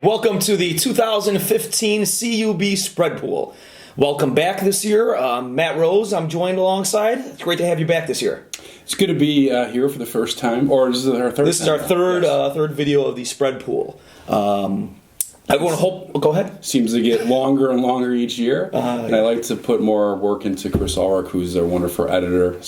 Welcome to the 2015 CUB Spread Pool. Welcome back this year. Matt Rose, I'm joined alongside. It's great to have you back this year. It's good to be here for the first time, or is this our third? This is our third video of the Spread Pool. Go ahead. Seems to get longer and longer each year, and I like to put more work into Chris Ulrich, who's our wonderful editor /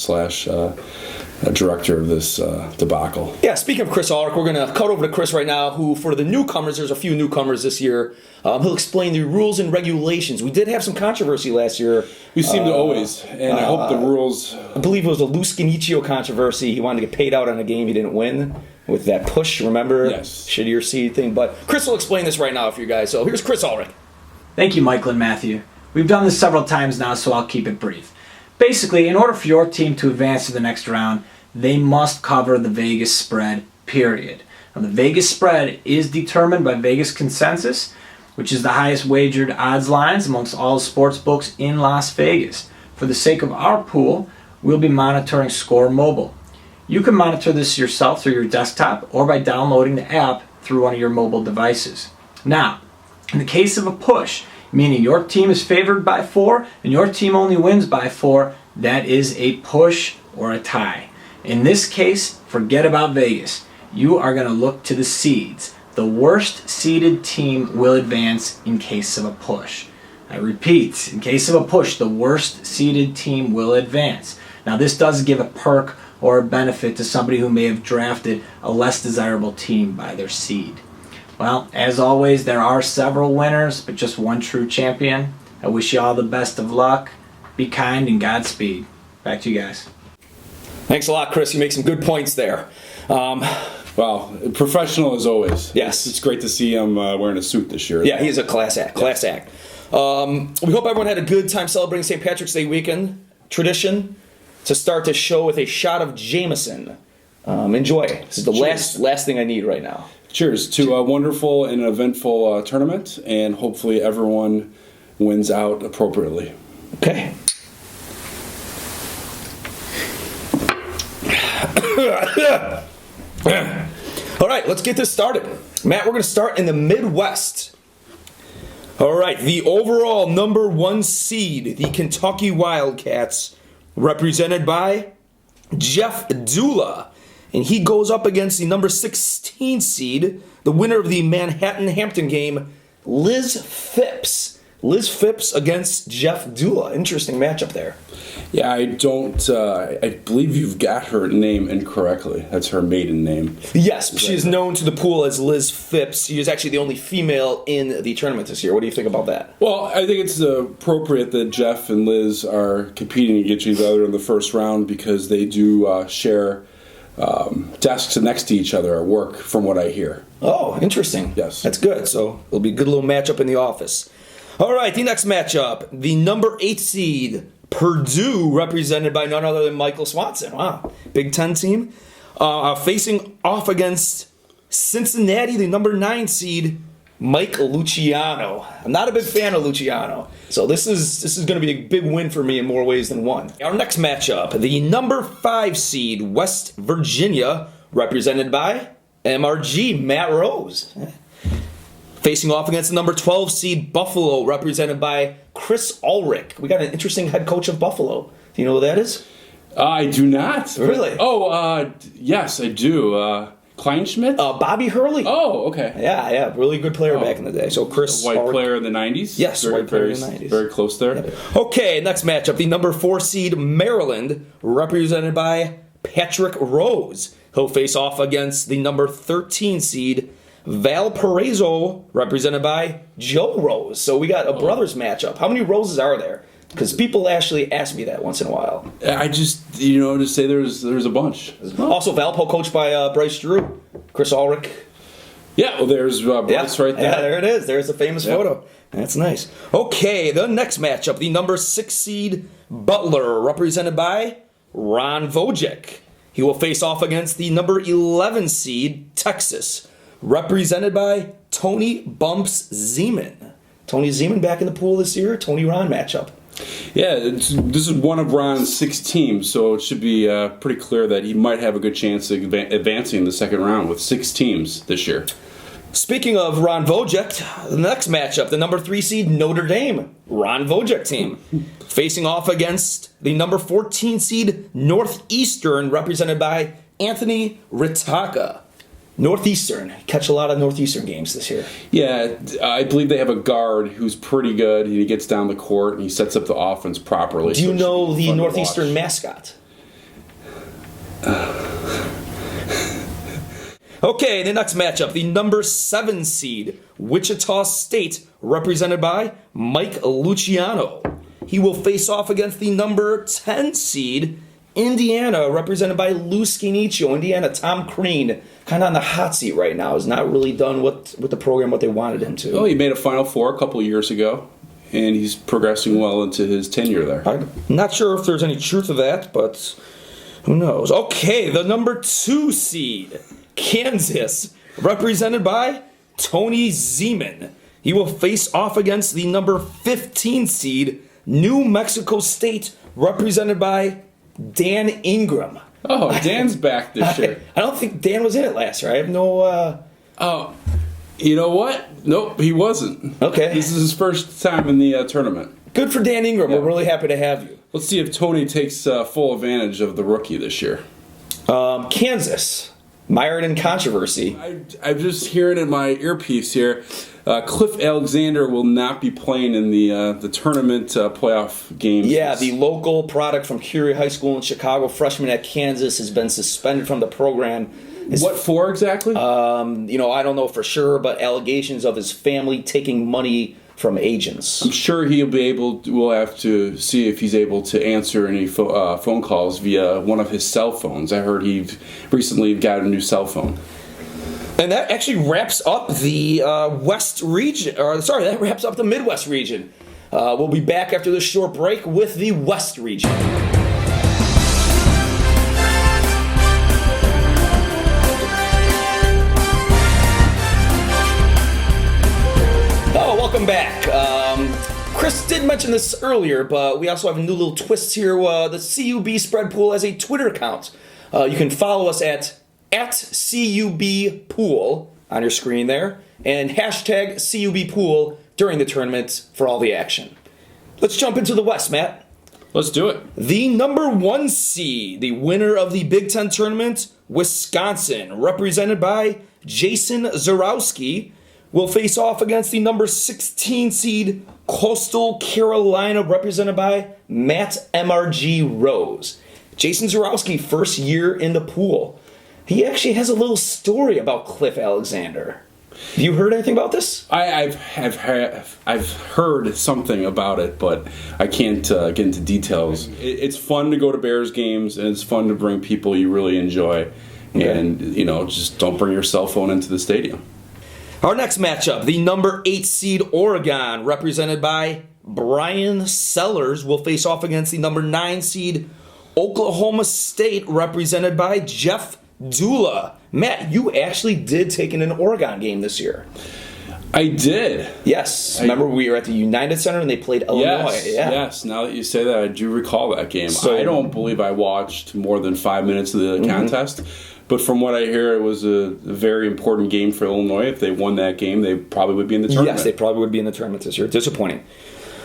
director of this debacle. Yeah, speaking of Chris Ulrich, we're going to cut over to Chris right now, who, for the newcomers, there's a few newcomers this year, he'll explain the rules and regulations. We did have some controversy last year. We seem to always, and I hope the rules... I believe it was a Lou Scanicio controversy. He wanted to get paid out on a game he didn't win with that push, remember? Yes. Shittier seed thing. But Chris will explain this right now for you guys. So here's Chris Ulrich. Thank you, Michael and Matthew. We've done this several times now, so I'll keep it brief. Basically, in order for your team to advance to the next round, they must cover the Vegas spread, period. Now, the Vegas spread is determined by Vegas Consensus, which is the highest wagered odds lines amongst all sports books in Las Vegas. For the sake of our pool, we'll be monitoring Score Mobile. You can monitor this yourself through your desktop or by downloading the app through one of your mobile devices. Now, in the case of a push, meaning your team is favored by 4 and your team only wins by 4, that is a push or a tie. In this case, forget about Vegas. You are going to look to the seeds. The worst seeded team will advance in case of a push. I repeat, in case of a push, the worst seeded team will advance. Now, this does give a perk or a benefit to somebody who may have drafted a less desirable team by their seed. Well, as always, there are several winners, but just one true champion. I wish you all the best of luck. Be kind and Godspeed. Back to you guys. Thanks a lot, Chris. You make some good points there. Well, professional as always. Yes. It's great to see him wearing a suit this year. Yeah, he's a class act. Class act. We hope everyone had a good time celebrating St. Patrick's Day weekend. Tradition to start the show with a shot of Jameson. Enjoy. This is the last thing I need right now. Cheers to a wonderful and eventful tournament, and hopefully everyone wins out appropriately. Okay. All right, let's get this started. Matt, we're going to start in the Midwest. All right, the overall number 1 seed, the Kentucky Wildcats, represented by Jeff Dula. And he goes up against the number 16 seed, the winner of the Manhattan-Hampton game, Liz Phipps. Liz Phipps against Jeff Dula. Interesting matchup there. Yeah, I believe you've got her name incorrectly. That's her maiden name. Yes, she is known to the pool as Liz Phipps. She is actually the only female in the tournament this year. What do you think about that? Well, I think it's appropriate that Jeff and Liz are competing against each other in the first round because they do share desks next to each other at work, from what I hear. Oh, interesting. Yes. That's good. So it'll be a good little matchup in the office. All right, the next matchup, the number 8 seed, Purdue, represented by none other than Michael Swanson. Wow, Big Ten team. Facing off against Cincinnati, the number 9 seed, Mike Luciano. I'm not a big fan of Luciano, so this is going to be a big win for me in more ways than one. Our next matchup, the number 5 seed, West Virginia, represented by MRG, Matt Rose. Facing off against the number 12 seed Buffalo, represented by Chris Ulrich. We got an interesting head coach of Buffalo. Do you know who that is? I do not. Really? Oh, yes, I do. Kleinschmidt? Bobby Hurley. Oh, okay. Yeah, really good player back in the day. So Chris White Ulrich. player in the 90s? Yes, white player in the 90s. Very close there. Yeah. Okay, next matchup, the number 4 seed Maryland, represented by Patrick Rose. He'll face off against the number 13 seed Valparaiso, represented by Joe Rose. So we got a brothers matchup. How many Roses are there? Because people actually ask me that once in a while. I just, to say there's a bunch. Also, Valpo coached by Bryce Drew, Chris Ulrich. Yeah, well, there's Bryce right there. Yeah, there it is. There's the famous photo. That's nice. Okay, the next matchup, the number 6 seed Butler, represented by Ron Vojic. He will face off against the number 11 seed Texas, represented by Tony Bumps Zeman. Tony Zeman back in the pool this year. Tony-Ron matchup. Yeah, this is one of Ron's 6 teams, so it should be pretty clear that he might have a good chance of advancing in the second round with 6 teams this year. Speaking of Ron Wojcik, the next matchup, the number 3 seed Notre Dame, Ron Wojcik team, facing off against the number 14 seed Northeastern, represented by Anthony Ritaka. Northeastern, catch a lot of Northeastern games this year. Yeah, I believe they have a guard who's pretty good. He gets down the court and he sets up the offense properly. Do you know the Northeastern mascot? Okay, the next matchup, the number 7 seed, Wichita State, represented by Mike Luciano. He will face off against the number 10 seed, Indiana, represented by Lou Scanicio. Indiana, Tom Crean, kind of on the hot seat right now. Has not really done with the program what they wanted him to. Oh, he made a Final Four a couple of years ago, and he's progressing well into his tenure there. I'm not sure if there's any truth to that, but who knows. Okay, the number 2 seed, Kansas, represented by Tony Zeman. He will face off against the number 15 seed, New Mexico State, represented by Dan Ingram. Oh, Dan's back this year. I don't think Dan was in it last year. I have no... Oh, you know what? Nope, he wasn't. Okay. This is his first time in the tournament. Good for Dan Ingram. Yeah. We're really happy to have you. Let's see if Tony takes full advantage of the rookie this year. Kansas, mired in controversy. I'm just hearing in my earpiece here, Cliff Alexander will not be playing in the tournament playoff games. Yeah, the local product from Curie High School in Chicago, freshman at Kansas, has been suspended from the program. What for exactly? I don't know for sure, but allegations of his family taking money from agents. I'm sure we'll have to see if he's able to answer any phone calls via one of his cell phones. I heard he recently got a new cell phone. And that actually wraps up the West region, that wraps up the Midwest region. We'll be back after this short break with the West region. Welcome back. Chris did mention this earlier, but we also have a new little twist here. The CUB Spread Pool has a Twitter account. You can follow us at CUB Pool on your screen there, and hashtag CUB Pool during the tournament for all the action. Let's jump into the West, Matt. Let's do it. The number 1 seed, the winner of the Big Ten tournament, Wisconsin, represented by Jason Zarowski, will face off against the number 16 seed Coastal Carolina, represented by Matt MRG Rose. Jason Zarowski, first year in the pool. He actually has a little story about Cliff Alexander. Have you heard anything about this? I've heard something about it, but I can't get into details. It's fun to go to Bears games, and it's fun to bring people you really enjoy. Okay. And, just don't bring your cell phone into the stadium. Our next matchup, the number 8 seed Oregon, represented by Brian Sellers, will face off against the number 9 seed Oklahoma State, represented by Jeff Dula. Matt, you actually did take in an Oregon game this year. I did. Yes. Remember we were at the United Center and they played Illinois. Yes. Now that you say that, I do recall that game. So, I don't believe I watched more than 5 minutes of the contest. But from what I hear, it was a very important game for Illinois. If they won that game, they probably would be in the tournament. Yes, they probably would be in the tournament this year. Disappointing.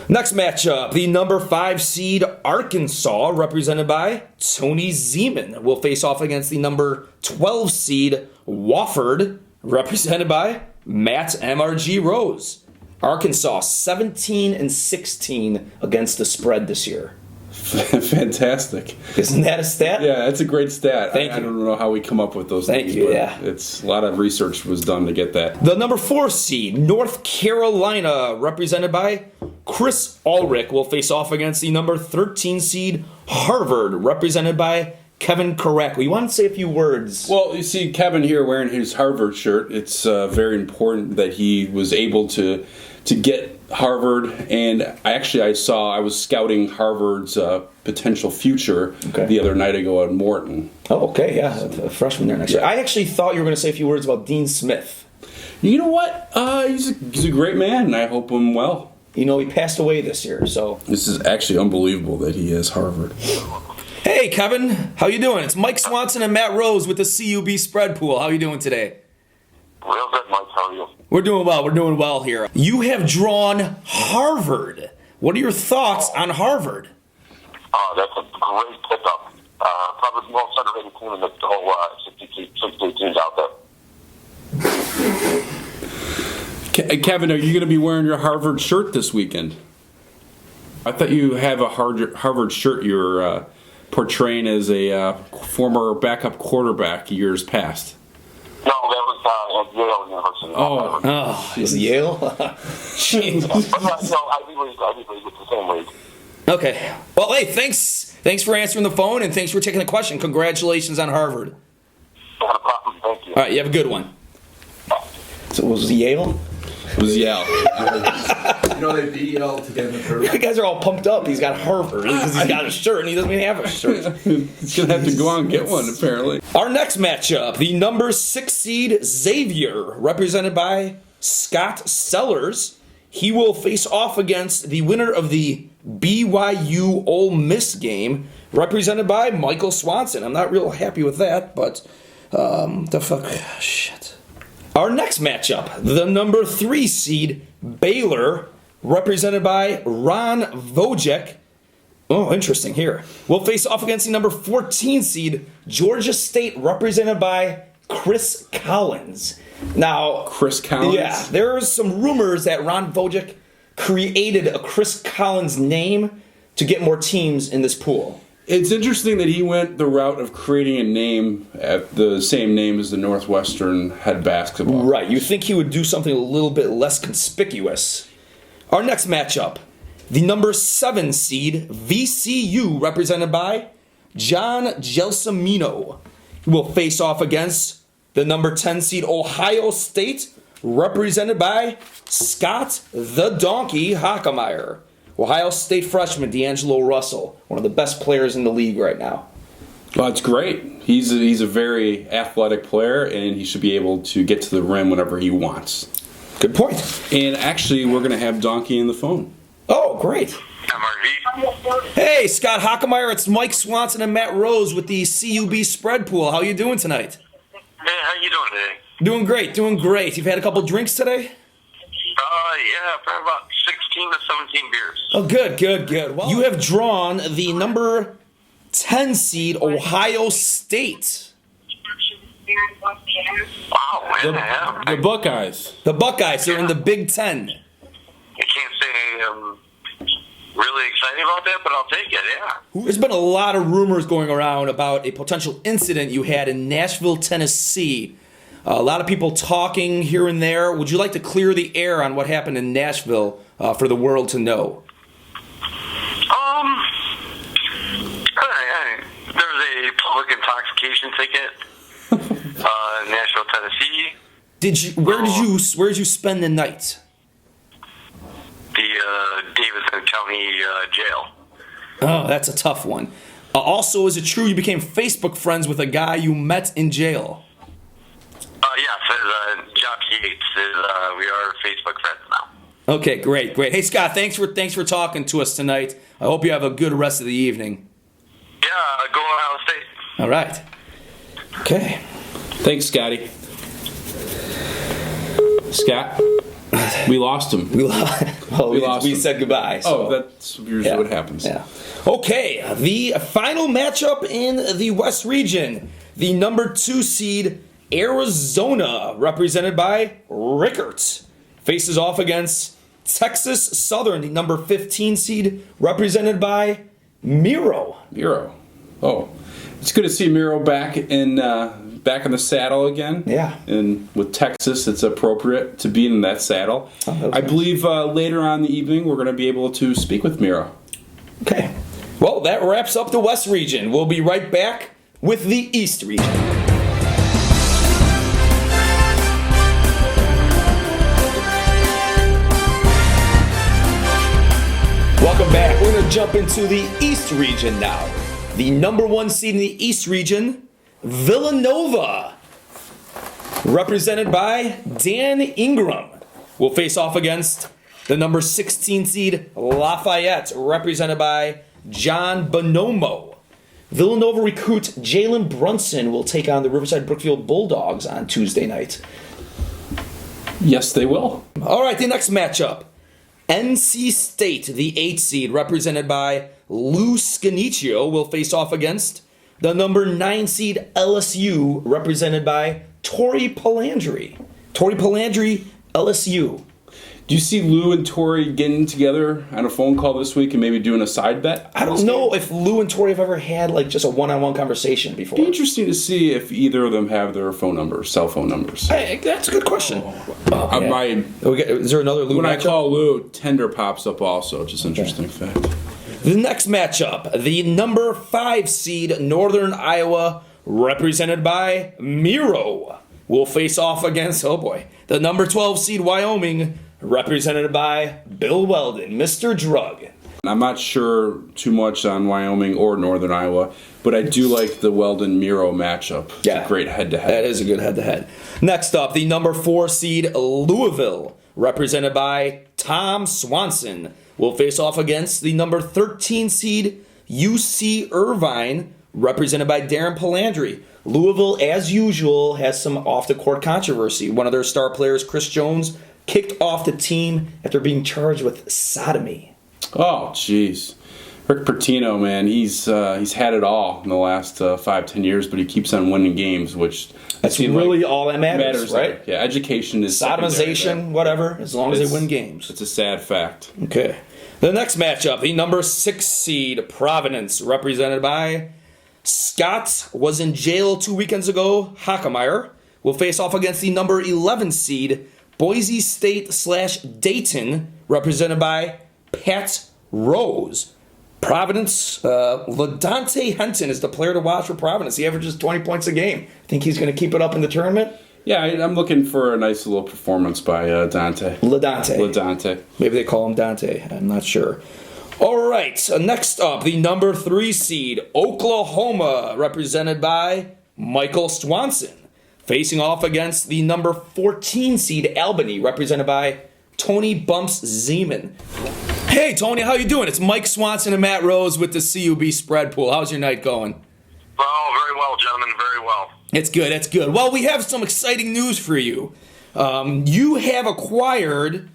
Next matchup, the number 5 seed Arkansas, represented by Tony Zeman, will face off against the number 12 seed Wofford, represented by Matt MRG Rose. Arkansas 17-16 against the spread this year. Fantastic. Isn't that a stat? Yeah, that's a great stat. Thank you. I don't know how we come up with those Thank things. you, but yeah. It's a lot of research was done to get that. The number 4 seed, North Carolina, represented by Chris Ulrich, will face off against the number 13 seed Harvard, represented by Kevin Karak. We want to say a few words. Well, you see Kevin here wearing his Harvard shirt. It's very important that he was able to get Harvard, and I was scouting Harvard's potential future the other night ago at Morton. Oh, okay, yeah, a freshman there next year. I actually thought you were going to say a few words about Dean Smith. You know what? He's a great man, and I hope him well. He passed away this year, so... This is actually unbelievable that he is Harvard. Hey, Kevin, how you doing? It's Mike Swanson and Matt Rose with the CUB Spread Pool. How you doing today? Real good, Mike. How are you? We're doing well. We're doing well here. You have drawn Harvard. What are your thoughts on Harvard? That's a great pickup. Probably the most underrated team in the whole 60 teams out there. Kevin, are you going to be wearing your Harvard shirt this weekend? I thought you have a Harvard shirt you're portraying as a former backup quarterback years past. No, that was at Yale University. Oh, is it Yale? Jeez. But no, Ivy League, it's the same league. Okay. Well, hey, thanks for answering the phone, and thanks for taking the question. Congratulations on Harvard. Not a problem. Thank you. All right, you have a good one. So was it Yale? It was Yale. They beat Yale to get in the You tournament. guys are all pumped up. He's got Harvard because he's got a shirt, and he doesn't even have a shirt. He's going to have to go out and get one, apparently. Our next matchup, the number 6 seed Xavier, represented by Scott Sellers. He will face off against the winner of the BYU Ole Miss game, represented by Michael Swanson. I'm not real happy with that, but shit. Our next matchup, the number 3 seed Baylor, represented by Ron Vojek. Oh, interesting here. Will face off against the number 14 seed Georgia State, represented by Chris Collins. Now, Chris Collins? Yeah, there are some rumors that Ron Vojek created a Chris Collins name to get more teams in this pool. It's interesting that he went the route of creating a name at the same name as the Northwestern head basketball. Right, you think he would do something a little bit less conspicuous. Our next matchup, the number 7 seed VCU, represented by John Gelsomino, will face off against the number 10 seed Ohio State, represented by Scott the Donkey Hockemeyer. Ohio State freshman D'Angelo Russell, one of the best players in the league right now. Well, it's great. He's a very athletic player, and he should be able to get to the rim whenever he wants. Good point. And actually, we're going to have Donkey in the phone. Oh, great. MRV. Hey, Scott Hockemeyer, it's Mike Swanson and Matt Rose with the CUB spread pool. How you doing tonight? Hey, how you doing today? Doing great, doing great. You've had a couple drinks today? Yeah, probably about 16 to 17 beers. Oh, good. Well, you have drawn the number 10 seed Ohio State. Wow, man. Yeah. The Buckeyes. The Buckeyes are in the Big Ten. I can't say I'm really excited about that, but I'll take it, yeah. There's been a lot of rumors going around about a potential incident you had in Nashville, Tennessee. A lot of people talking here and there. Would you like to clear the air on what happened in Nashville for the world to know? There was a public intoxication ticket in Nashville, Tennessee. Where did you spend the night? The Davidson County Jail. Oh, that's a tough one. Also, is it true you became Facebook friends with a guy you met in jail? Yes, Jock Yates. We are Facebook friends now. Okay, great. Hey, Scott, thanks for talking to us tonight. I hope you have a good rest of the evening. Yeah, go Ohio State. All right. Okay. Thanks, Scotty. Scott, we lost him. We said goodbye. So. Oh, that's usually what happens. Yeah. Okay, the final matchup in the West region, the number 2 seed Arizona, represented by Rickert, faces off against Texas Southern, the number 15 seed, represented by Miro. Oh, it's good to see Miro back in the saddle again. Yeah. And with Texas, it's appropriate to be in that saddle. I believe later on in the evening we're going to be able to speak with Miro. Okay. Well, that wraps up the West region. We'll be right back with the East region. Welcome back. We're going to jump into the East region now. The number 1 seed in the East region, Villanova, represented by Dan Ingram, will face off against the number 16 seed Lafayette, represented by John Bonomo. Villanova recruit Jalen Brunson will take on the Riverside Brookfield Bulldogs on Tuesday night. Yes, they will. All right, the next matchup. NC State, the 8 seed, represented by Lou Scanicio, will face off against the number 9 seed LSU, represented by Tori Palandri. Tori Palandri, LSU. Do you see Lou and Tori getting together on a phone call this week and maybe doing a side bet? I don't know if Lou and Tori have ever had like just a one-on-one conversation before. It'd be interesting to see if either of them have their phone numbers, cell phone numbers. Hey, that's a good question. Is there another Lou When matchup? I call Lou, Tender pops up also. Just interesting fact. The next matchup, the number 5 seed Northern Iowa, represented by Miro, will face off against, the number 12 seed Wyoming, represented by Bill Weldon, Mr. Drug. I'm not sure too much on Wyoming or Northern Iowa, but I do like the Weldon-Miro matchup. It's a great head-to-head. That is a good head-to-head. Next up, the number 4 seed Louisville, represented by Tom Swanson, will face off against the number 13 seed UC Irvine, represented by Darren Palandri. Louisville, as usual, has some off-the-court controversy. One of their star players, Chris Jones, kicked off the team after being charged with sodomy. Oh, jeez. Rick Pitino, man, he's had it all in the last 5-10 years, but he keeps on winning games, which that's really all that matters, right? Yeah, education is sodomization, whatever, as long as they win games. It's a sad fact. Okay. The next matchup, the number 6 seed Providence, represented by Scott, was in jail 2 weekends ago, Hockemeyer, will face off against the number 11 seed Boise State/Dayton, represented by Pat Rose. Providence, LaDante Henton is the player to watch for Providence. He averages 20 points a game. Think he's going to keep it up in the tournament? Yeah, I'm looking for a nice little performance by Dante. LaDante. Maybe they call him Dante. I'm not sure. All right, so next up, the number 3 seed Oklahoma, represented by Michael Swanson, facing off against the number 14 seed Albany, represented by Tony Bumps Zeman. Hey, Tony, how you doing? It's Mike Swanson and Matt Rose with the CUB Spread Pool. How's your night going? Oh, very well, gentlemen, very well. It's good. Well, we have some exciting news for you. You have acquired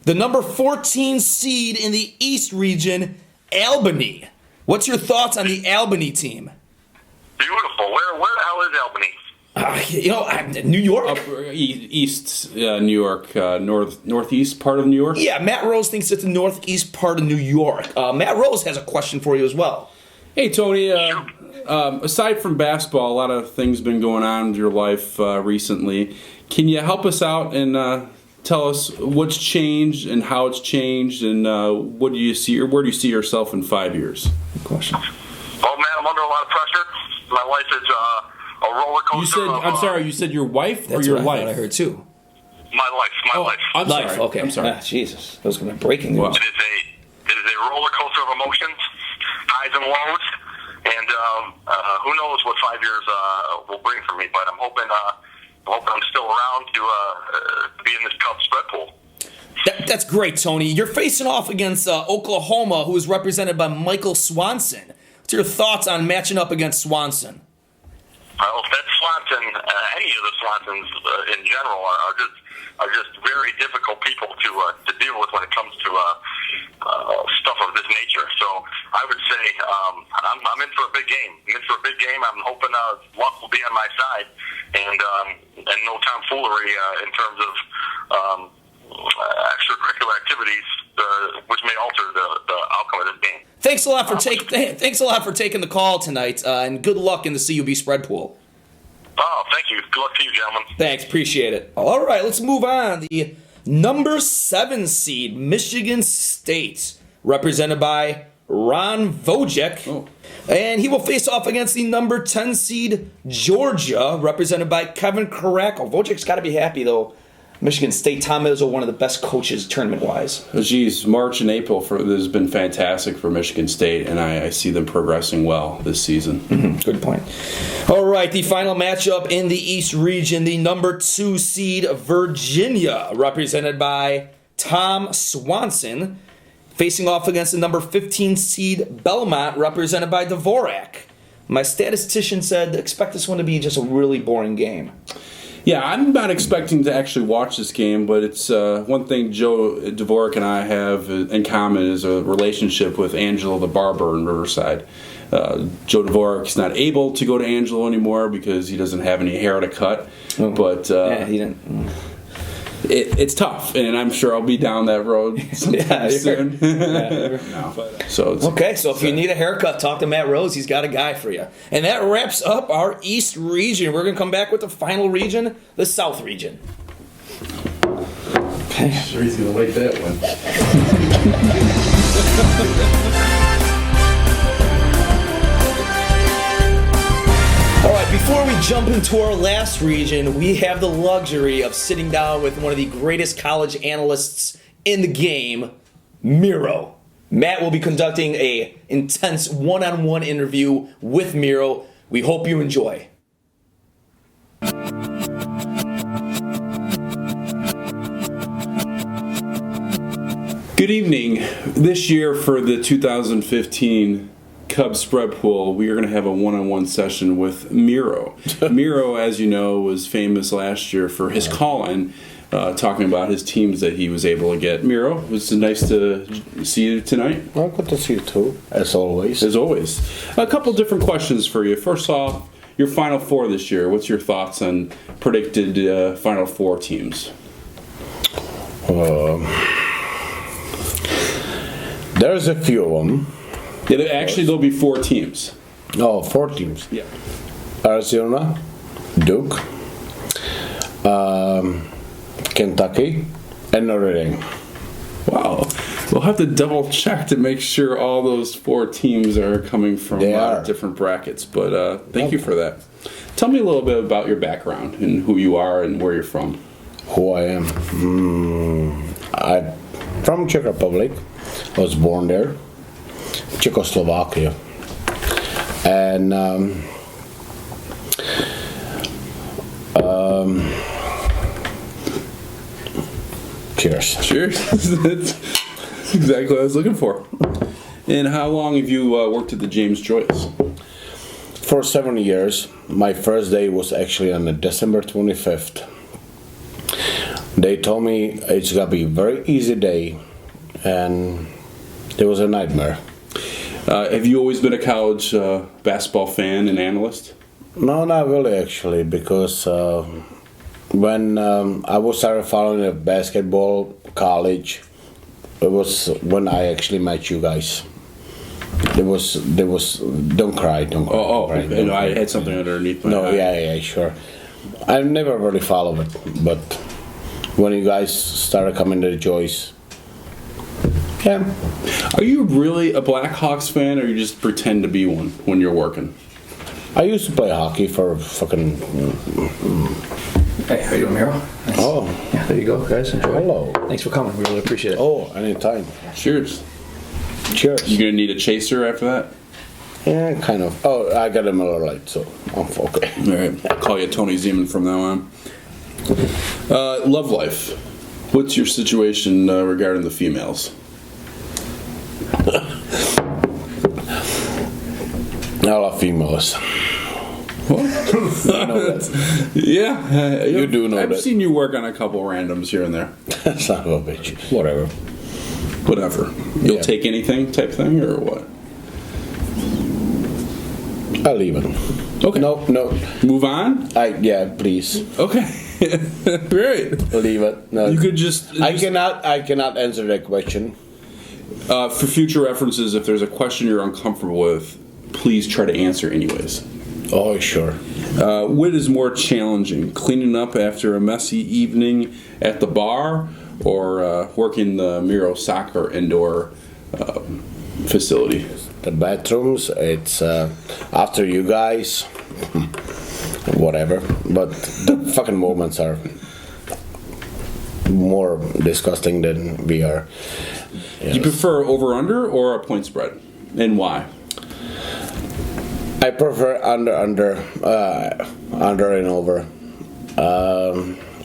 the number 14 seed in the East region, Albany. What's your thoughts on the Albany team? Beautiful. Where the hell is Albany? New York. East New York, northeast part of New York. Yeah, Matt Rose thinks it's the northeast part of New York. Matt Rose has a question for you as well. Hey, Tony. Aside from basketball, a lot of things been going on in your life recently. Can you help us out and tell us what's changed and how it's changed, and what do you see, or where do you see yourself in 5 years? Good question. Oh man, I'm under a lot of pressure. My life is a roller coaster. You said your wife That's or your what life? I heard too. My life. I'm Life. sorry. Okay. I'm sorry. Jesus, that was going to be breaking news. Wow. It is a roller coaster of emotions, highs and lows, and who knows what 5 years will bring for me. But I'm hoping I'm still around to be in this CUB spread pool. That's great, Tony. You're facing off against Oklahoma, who is represented by Michael Swanson. What's your thoughts on matching up against Swanson? Well, that Swanson, any of the Swansons in general are just very difficult people to deal with when it comes to stuff of this nature. So I would say I'm in for a big game. I'm hoping luck will be on my side, and no tomfoolery in terms of extracurricular activities, which may alter the outcome of this game. Thanks a lot for taking the call tonight, and good luck in the CUB spread pool. Oh, thank you. Good luck to you, gentlemen. Thanks, appreciate it. All right, let's move on. The number 7 seed Michigan State, represented by Ron Wojcik, and he will face off against the number 10 seed Georgia, represented by Kevin Caracco. Wojcik's got to be happy though. Michigan State, Tom Izzo, one of the best coaches tournament-wise. Geez, March and April has been fantastic for Michigan State, and I see them progressing well this season. Mm-hmm. Good point. All right, the final matchup in the East region, the number 2 seed Virginia, represented by Tom Swanson, facing off against the number 15 seed Belmont, represented by Dvorak. My statistician said expect this one to be just a really boring game. Yeah, I'm not expecting to actually watch this game, but it's one thing Joe Dvorak and I have in common is a relationship with Angelo the barber in Riverside. Joe Dvorak is not able to go to Angelo anymore because he doesn't have any hair to cut. But he didn't. It's tough, and I'm sure I'll be down that road sometime soon. So if you need a haircut, talk to Matt Rose. He's got a guy for you. And that wraps up our East region. We're going to come back with the final region, the South region. I'm sure he's going to like that one. All right, before we jump into our last region, we have the luxury of sitting down with one of the greatest college analysts in the game, Miro. Matt will be conducting an intense one-on-one interview with Miro. We hope you enjoy. good evening. This year for the 2015 CUB spread pool, we are going to have a one-on-one session with Miro. Miro, as you know, was famous last year for his call-in, talking about his teams that he was able to get. Miro, it was nice to see you tonight. Well, good to see you too, as always. As always. A couple different questions for you. First off, your Final Four this year. What's your thoughts on predicted Final Four teams? There's a few of them. Yeah, actually, there'll be 4 teams. Oh, 4 teams. Yeah. Arizona, Duke, Kentucky, and Notre Dame. Wow. We'll have to double check to make sure all those 4 teams are coming from different brackets. But thank you for that. Tell me a little bit about your background and who you are and where you're from. Who I am? I'm from Czech Republic. I was born there. Czechoslovakia. And cheers. Cheers. That's exactly what I was looking for. And how long have you worked at the James Joyce? For 7 years. My first day was actually on December 25th. They told me it's gonna be a very easy day, and it was a nightmare. Have you always been a college basketball fan and analyst? No, not really actually, because when I was started following the basketball college, it was when I actually met you guys. There was don't cry. Right, don't I had something underneath my eye. Yeah, sure. I never really followed it, but when you guys started coming to the Joyce, yeah. Are you really a Blackhawks fan, or you just pretend to be one when you're working? I used to play hockey for fucking. Hey, how you doing, Miro? Nice. Oh, Yeah, there you go, guys. Enjoy. hello. Thanks for coming. We really appreciate it. Oh, anytime. Cheers. Cheers. You gonna need a chaser after that? Yeah, kind of. Oh, I got a Miller Lite, so I'm okay. All right. I'll call you Tony Zeman from now on. Love life. What's your situation regarding the females? I love females. Yeah, You do know I've that. seen you work on a couple randoms here and there. Son of a bitch. Whatever. Whatever. You'll Yeah. take anything type thing, or what? I'll leave it. Okay. No. Move on? Yeah, please. Okay. Great. Leave it. No. You could just... I cannot answer that question. For future references, if there's a question you're uncomfortable with, please try to answer anyways. Oh, sure. What is more challenging, cleaning up after a messy evening at the bar, or working the Miro soccer indoor facility? The bathrooms, it's after you guys, whatever. But the fucking moments are more disgusting than we are. Do you prefer over-under or a point spread, and why? I prefer under and over.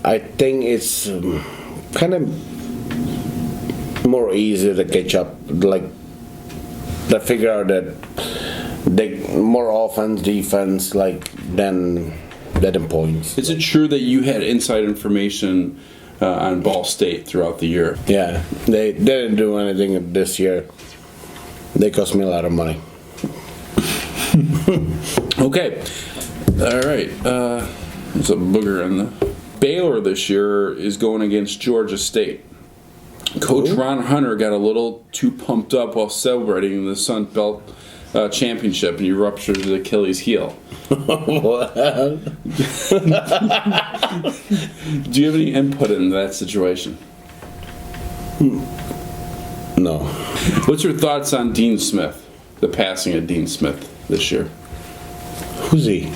I think it's kind of more easy to catch up. Like they figure out that they more offense, defense, like than that in points. Is it true that you had inside information on Ball State throughout the year? Yeah, they didn't do anything this year. They cost me a lot of money. Okay. All right. There's a booger in the... Baylor this year is going against Georgia State. Coach Ron Hunter got a little too pumped up while celebrating the Sun Belt championship, and he ruptured his Achilles heel. What? Do you have any input in that situation? No. What's your thoughts on Dean Smith, the passing of Dean Smith this year? Who's he?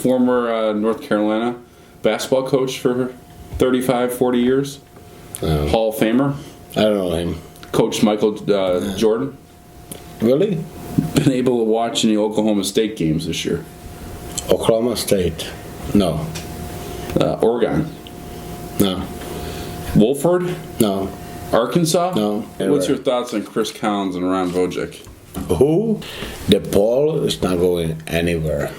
Former North Carolina basketball coach for 35, 40 years. Hall of Famer. I don't know him. Coached Michael Jordan. Really? Been able to watch any Oklahoma State games this year. Oklahoma State? No. Oregon. No. Wolford. No. Arkansas. No. What's your thoughts on Chris Collins and Ron Vojic? Who? The ball is not going anywhere.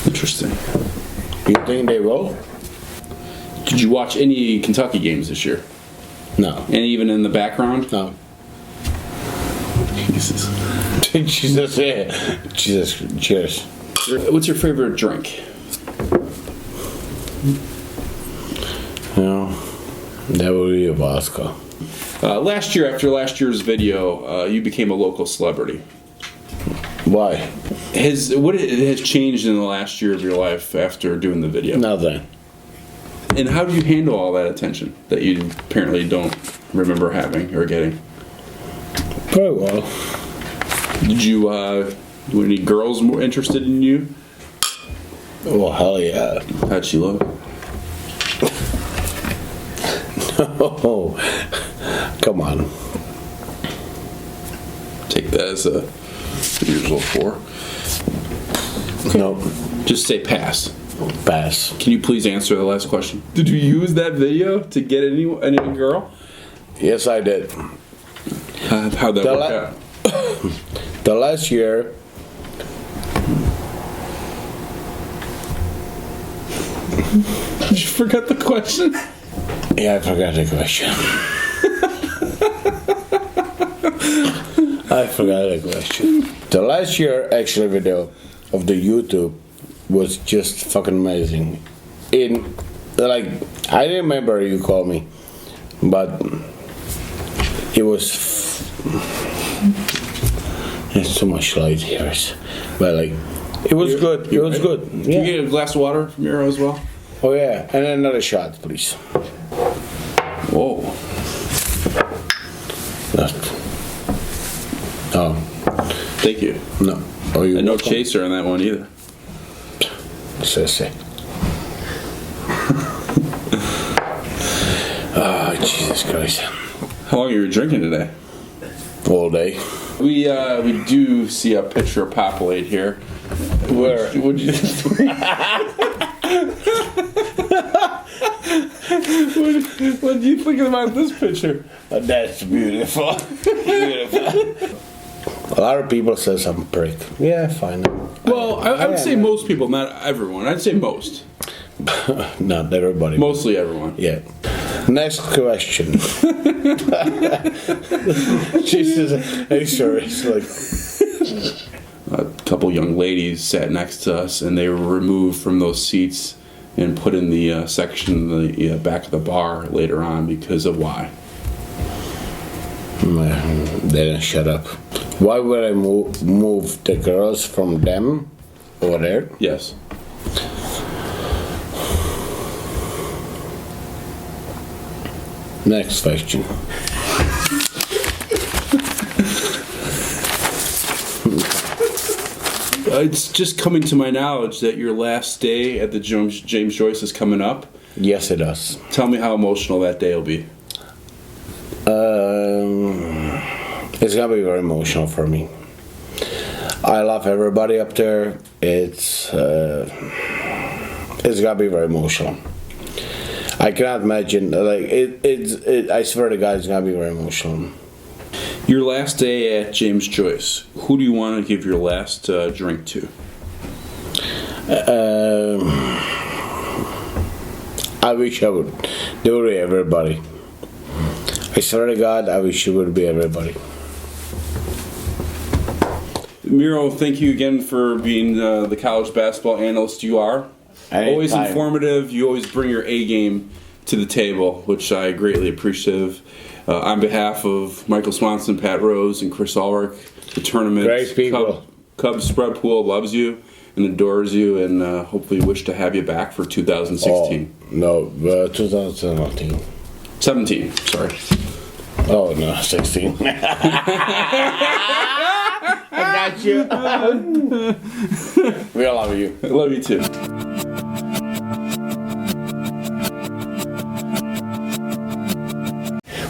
Interesting. You think they will? Did you watch any Kentucky games this year? No. And even in the background? No. Jesus. Jesus, yeah. Jesus, cheers. What's your favorite drink? No. That would be a vodka. Last year, after last year's video, you became a local celebrity. Why? What has changed in the last year of your life after doing the video? Nothing. And how do you handle all that attention that you apparently don't remember having or getting? Very well. Did you, were any girls more interested in you? Oh, hell yeah. How'd she look? Oh, come on. Take that as a usual 4. No. Just say pass. Pass. Can you please answer the last question? Did you use that video to get any girl? Yes, I did. How'd that work out? The last year, Did you forget the question? yeah, I forgot the question. I forgot the question. The last year actually video of the YouTube was just fucking amazing. I didn't remember you called me, but it was. There's too much light here, but it was good. It was good. Can you get a glass of water from Euro as well? Oh yeah, and another shot, please. Whoa. Oh. Thank you. No. Oh, you And no chaser on that one either. Sissy. Oh, Jesus Christ. How long are you drinking today? All day. We do see a picture populate here. Where? What do you think about this picture? That's beautiful. Beautiful. A lot of people says I'm a prick. Yeah, fine. Well, I would say most people, not everyone. I'd say most. Not everybody. Mostly everyone. Yeah. Next question. Jesus, I'm sorry. It's like A couple young ladies sat next to us, and they were removed from those seats and put in the section in the back of the bar later on because of why? they didn't shut up. Why would I move the girls from them over there? Yes. Next question. It's just coming to my knowledge that your last day at the James Joyce is coming up. Yes, it does. Tell me how emotional that day will be. It's gonna be very emotional for me. I love everybody up there. It's gonna be very emotional. I cannot imagine I swear to God, it's gonna be very emotional. Your last day at James Joyce, who do you want to give your last drink to? I wish I would do it everybody. I swear to God, I wish it would be everybody. Miro, thank you again for being the college basketball analyst you are. Always Anytime. informative. You always bring your A game to the table, which I greatly appreciate. On behalf of Michael Swanson, Pat Rose, and Chris Ulrich, the tournament, Great people. Cub Spread Pool loves you and adores you, and hopefully wish to have you back for 2016. Oh, no, 2017. 17, sorry. Oh, no, 16. I got you. We all love you. I love you too.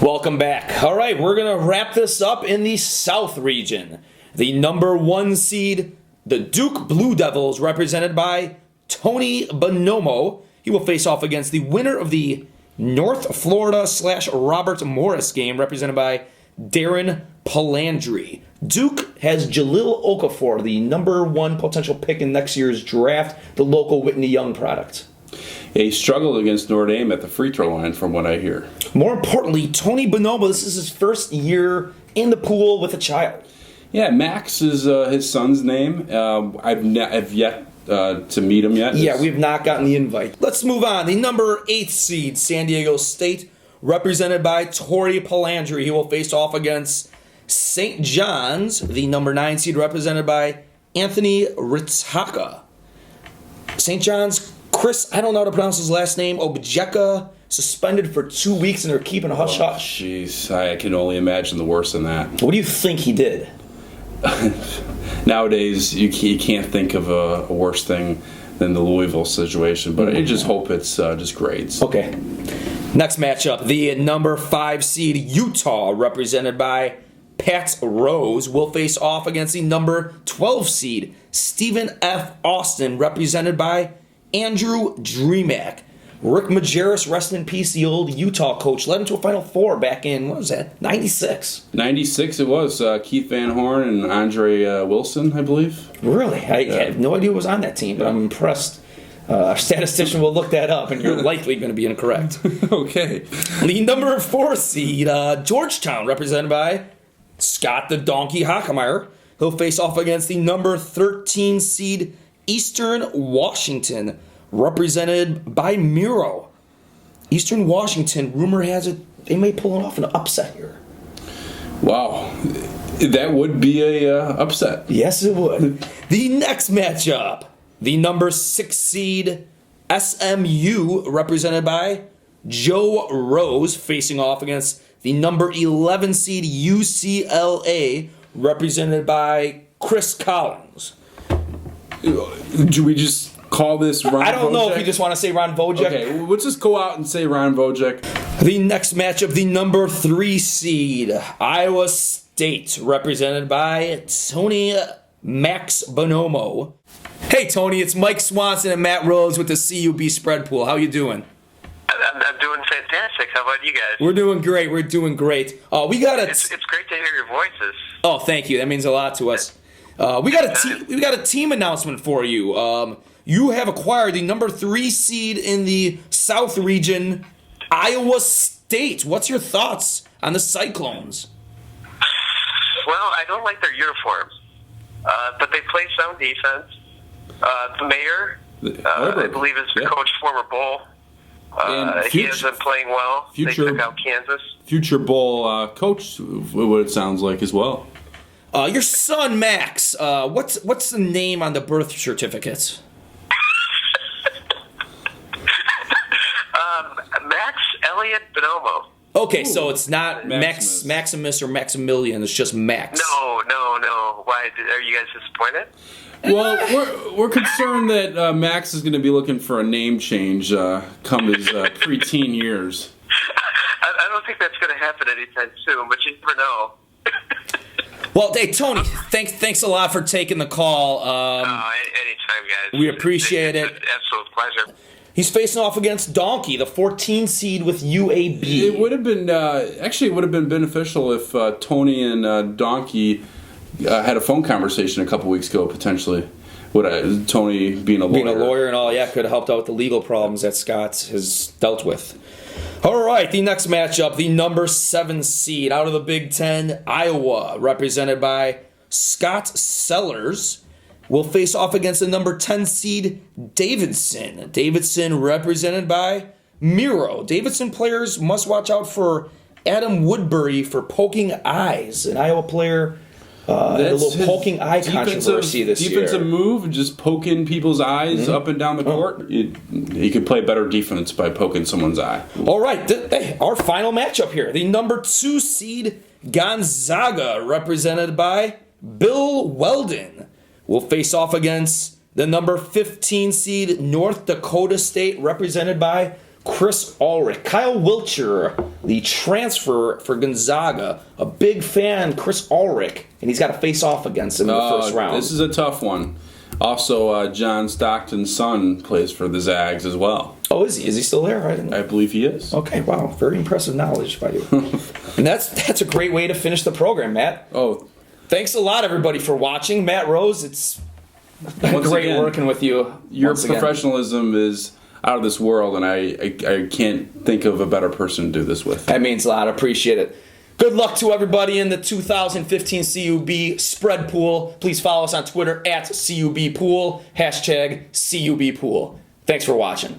Welcome back. All right, we're going to wrap this up in the South region. The number 1 seed, the Duke Blue Devils, represented by Tony Bonomo. He will face off against the winner of the North Florida / Robert Morris game, represented by Darren Palandri. Duke has Jalil Okafor, the number 1 potential pick in next year's draft, the local Whitney Young product. He struggled against Notre Dame at the free throw line, from what I hear. More importantly, Tony Bonomo, this is his first year in the pool with a child. Yeah, Max is his son's name. I've yet to meet him yet. Yeah, we've not gotten the invite. Let's move on. The number 8 seed, San Diego State, represented by Tori Palandri. He will face off against St. John's, the number 9 seed, represented by Anthony Ritaka. St. John's, Chris, I don't know how to pronounce his last name, Objeka, suspended for 2 weeks, and they're keeping a hush-hush. Jeez, I can only imagine the worst than that. What do you think he did? Nowadays, you can't think of a worse thing than the Louisville situation, but I just hope it's just grades. Okay. Next matchup, the number 5 seed Utah, represented by Pat Rose, will face off against the number 12 seed Stephen F. Austin, represented by Andrew Dreamack. Rick Majerus, rest in peace, the old Utah coach, led him to a Final Four back in, what was that, 96? 96 it was. Keith Van Horn and Andre Wilson, I believe. Really? I have no idea who was on that team, but I'm impressed. Our statistician will look that up, and you're likely going to be incorrect. Okay. The number 4 seed, Georgetown, represented by Scott the Donkey Hockemeyer. He'll face off against the number 13 seed Eastern Washington, represented by Miro. Eastern Washington, rumor has it, they may pull off an upset here. Wow. That would be a upset. Yes, it would. The next matchup, the number 6 seed SMU, represented by Joe Rose, facing off against the number 11 seed UCLA, represented by Chris Collins. Do we just call this Ron I don't know Wojcik? if you just want to say Ron Wojcik. Okay, let's just go out and say Ron Wojcik. The next matchup, the number 3 seed Iowa State, represented by Tony Max Bonomo. Hey Tony, it's Mike Swanson and Matt Rose with the CUB Spread Pool. How you doing? I'm doing fantastic. How about you guys? We're doing great. We're doing great. We got a. It's great to hear your voices. Oh, thank you. That means a lot to us. We got a team announcement for you. You have acquired the number 3 seed in the South region, Iowa State. What's your thoughts on the Cyclones? Well, I don't like their uniforms, but they play sound defense. The mayor, I believe, is the coach, former Bowl. He has been playing well. They took out Kansas. Future Bowl coach, what it sounds like as well. Your son Max. What's the name on the birth certificates? Max Elliott Bonomo. Okay, so it's not Maximus. Maximus or Maximilian. It's just Max. No. Why? Are you guys disappointed? Well, we're concerned that Max is going to be looking for a name change come his preteen years. I don't think that's going to happen anytime soon, but you never know. Well, hey Tony, thanks a lot for taking the call. Anytime, guys. We appreciate it's it. an absolute pleasure. He's facing off against Donkey, the 14 seed with UAB. It would have been beneficial if Tony and Donkey had a phone conversation a couple weeks ago, potentially. Tony being a lawyer. Being a lawyer and all, could have helped out with the legal problems that Scott has dealt with. All right, the next matchup, the number 7 seed out of the Big Ten, Iowa, represented by Scott Sellers, will face off against the number 10 seed, Davidson. Davidson represented by Miro. Davidson players must watch out for Adam Woodbury for poking eyes, an Iowa player. A little poking eye controversy this year. Defensive move, just poking people's eyes up and down the court. You could play better defense by poking someone's eye. All right, our final matchup here. The number 2 seed, Gonzaga, represented by Bill Weldon, will face off against the number 15 seed, North Dakota State, represented by Chris Ulrich. Kyle Wiltshire, the transfer for Gonzaga, a big fan, Chris Ulrich, and he's got to face off against him in the first round. This is a tough one. Also, John Stockton's son plays for the Zags as well. Oh, is he? Is he still there? I believe he is. Okay, wow. Very impressive knowledge by you. And that's a great way to finish the program, Matt. Oh, thanks a lot, everybody, for watching. Matt Rose, it's been great working with you. Your professionalism is out of this world, and I can't think of a better person to do this with. That means a lot. I appreciate it. Good luck to everybody in the 2015 CUB spread pool. Please follow us on Twitter @CUBpool, #CUBpool. Thanks for watching.